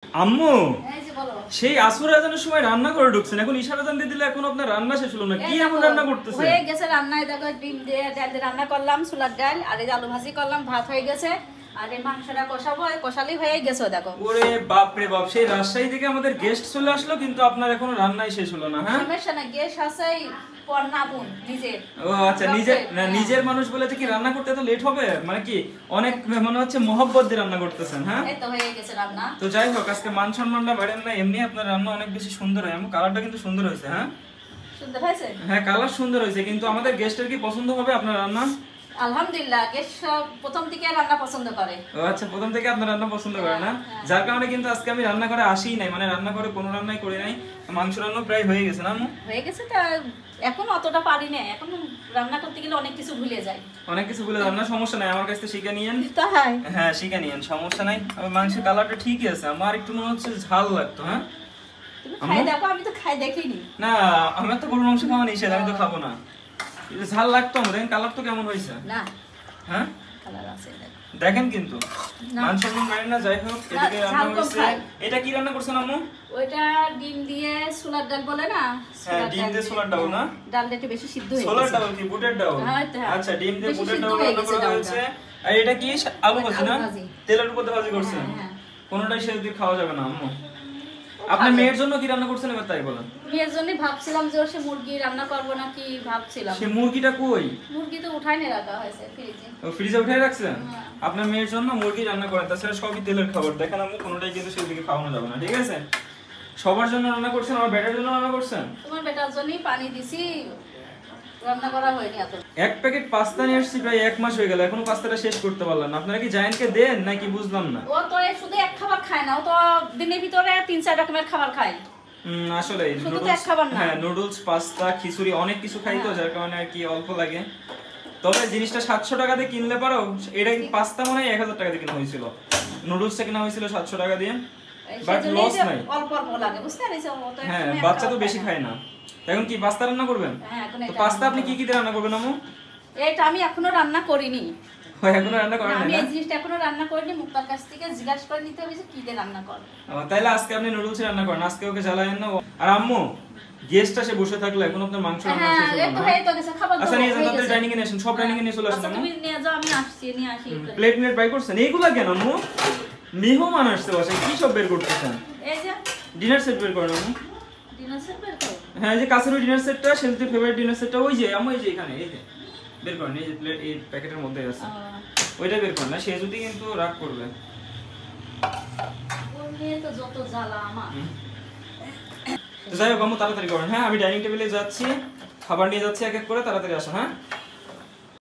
আম্মু এই যে বলো সেই আসর আজানের সময় রান্না করে ঢুকছেন, এখন ইশারা আজান দিয়ে দিলে এখন আপনার রান্না শেষ হলো না, কি এমন রান্না করতেছেন? হয়ে গেছে রান্নায়, দেখো ডিম দিয়ে ডাল দিয়ে রান্না করলাম, ছোলার ডাল, আর এই যে আলু ভাজি করলাম, ভাত হয়ে গেছে, আর এই মাংসটা কষাবো, কষালি হয়ে গেছে দেখো। ওরে বাপ রে বাপ, সেই রাজশাহী থেকে আমাদের গেস্ট চলে আসলো কিন্তু আপনার এখনো রান্নাই শেষ হলো না। হ্যাঁ সমস্যা না, গ্যাস আছেই, পর না বোন নিজের। ও আচ্ছা, নিজের মানুষ বলে যে কি রান্না করতে এত লেট হবে, মানে কি অনেক মনে হচ্ছে মোহব্বত দিয়ে রান্না করতেছেন। হ্যাঁ এই তো হয়ে গেছে রান্না। তো যাই হোক, আজকে মান সম্মানটা বাড়েন না, এমনি আপনার রান্না অনেক বেশি সুন্দর হয়, আমার কালারটা কিন্তু সুন্দর হয়েছে। হ্যাঁ সুন্দর হয়েছে? হ্যাঁ কালার সুন্দর হয়েছে, কিন্তু আমাদের গেস্টের কি পছন্দ হবে আপনার রান্না? আলহামদুলিল্লাহ, গ্যাস প্রথম থেকে রান্না পছন্দ করে। ও আচ্ছা, প্রথম থেকে আপনার রান্না পছন্দ করে না, যার কারণে কিন্তু আজকে আমি রান্না করে আসিই নাই, মানে রান্না করে কোনো রান্নাই করি নাই। মাংস রান্না প্রায় হয়ে গেছে না? হয়ে গেছে, তা এখন অতটা পারি না, এখন রান্না করতে গেলে অনেক কিছু ভুলে যাই। অনেক কিছু ভুলে যান না, সমস্যা নাই, আমার কাছ থেকে শিখে নিয়েন। তাই? হ্যাঁ শিখে নিয়েন, সমস্যা নাই। মাংসের কালারটা ঠিকই আছে, আমার একটু মনে হচ্ছে ঝাল লাগতো। হ্যাঁ তুমি খাই দেখো, আমি তো খাই দেখিনি। না, আমার তো গরুর মাংস খাওয়া নিষেধ, আমি তো খাবো না। ঝাল লাগতো আমার, দেখেন কালার তো কেমন হয়েছে। না হ্যাঁ কালার আছে দেখেন, কিন্তু মাংস মানে না। যাই হোক, এদিকে রান্না হয়েছে। এটা কি রান্না করছেন আম্মু? ওইটা ডিম দিয়ে ছোলার ডাল বলে না? হ্যাঁ ডিম দিয়ে ছোলার ডাল না? ডালটা একটু বেশি সিদ্ধ হয়ে গেছে। ছোলার ডাল কি বুটের ডাল? আচ্ছা, ডিম দিয়ে বুটের ডাল রান্না করা হয়েছে। আর এটা কি আলু ভাজি না? তেলের উপর ভাজি করছেন? কোনটাই সেদ্ধ দিয়ে খাওয়া যাবে না আম্মু। আপনার মেয়ের জন্য কি রান্না করছেন এবার তাই বলেন? মেয়ের জন্য ভাবছিলাম যে সে মুরগি রান্না করব নাকি ভাবছিলাম। সে মুরগিটা কই? মুরগি তো উঠাইনে রাখা হয়েছে ফ্রিজে। ও ফ্রিজে উঠাই রাখছেন? আপনার মেয়ের জন্য মুরগি রান্না করেন, তাছাড়া সবই তেলের খাবার। দেখেন আম্মু, কোনটাই কিন্তু সেদিকে খাওয়ানো যাবে না, ঠিক আছে? সবার জন্য রান্না করছেন, আমার বেটার জন্য রান্না করছেন? তোমার বেটার জন্যই পানি দিছি, রান্না করা হয়নি এত। এক প্যাকেট পাস্তা নিয়ে আসছি, প্রায় 1 মাস হয়ে গেল, এখনো পাস্তাটা শেষ করতে পারলাম না। আপনারা কি জায়ান্টকে দেন নাকি বুঝলাম না? ও তো শুধু এক খাবার খায় না, ও তো দিনের ভিতরে 3-4 রকমের খাবার খায়। আসলে হ্যাঁ নুডলস, পাস্তা, খিচুড়ি অনেক কিছু খাই তো, যার কারণে আর কি অল্প লাগে। তবে জিনিসটা 700 টাকাতে কিনলে পারো। এটা পাস্তা মনে হয় 1000 টাকা দিয়ে কিনা হয়েছিল, নুডলসটা কিনা হয়েছিল 700 টাকা দিয়ে, বাট লস নাই। অল্প অল্প লাগে, বুঝতে পারছো? হ্যাঁ বাচ্চা তো বেশি খায় না। এখন কি পাস্তা রান্না করবেন? তো পাস্তা আপনি কি কি দিয়ে রান্না করবেন আম্মু? এটা আমি এখনো রান্না করিনি। এখনো রান্না করেন না? আমি এই জিনিসটা এখনো রান্না করিনি, মুক্তার কাছ থেকে জিজ্ঞাসা করে নিতে হবে যে কি দিয়ে রান্না করব। তাইলে আজকে আপনি নুডলস রান্না করেন, আজকে ওকে জ্বালায়েন না। আর আম্মু, গেস্ট আসে বসে থাকলে এখন আপনার মাংস রান্না শেষ হলো না। হ্যাঁ, এই তো গেছে খাবার। আচ্ছা নিয়ে যান, তাড়াতাড়ি ডাইনিং এ আসেন, সব ডাইনিং এ নিয়ে চলে আসেন। আচ্ছা তুমি নিয়ে যাও, আমি আসছি, নিয়ে আসি। প্লেট বাই করছেন এইগুলা কেন আম্মু? মেহমান আসছে বাসায়, কি সব বের করতেছেন? এই যে ডিনার সেট বের করেন আম্মু। ডিনার সেট বের করো? হ্যাঁ, এই যে কাছের ওই ডিনার সেটটা, সেলফির ফেভারিট ডিনার সেটটা, ওই যে আম্মু, এই যে এখানে, এই যে বের করেন, এই যে প্লেট এই প্যাকেটের মধ্যে আছে, ওইটা বের করেন না, সে যদি কিন্তু রাগ করবে। ওর মেয়ে তো যত জ্বালা আমার। তো যাই হোক আম্মু, তাড়াতাড়ি করেন। হ্যাঁ আমি ডাইনিং টেবিলে যাচ্ছি, খাবার নিয়ে যাচ্ছি এক এক করে, তাড়াতাড়ি আসো। হ্যাঁ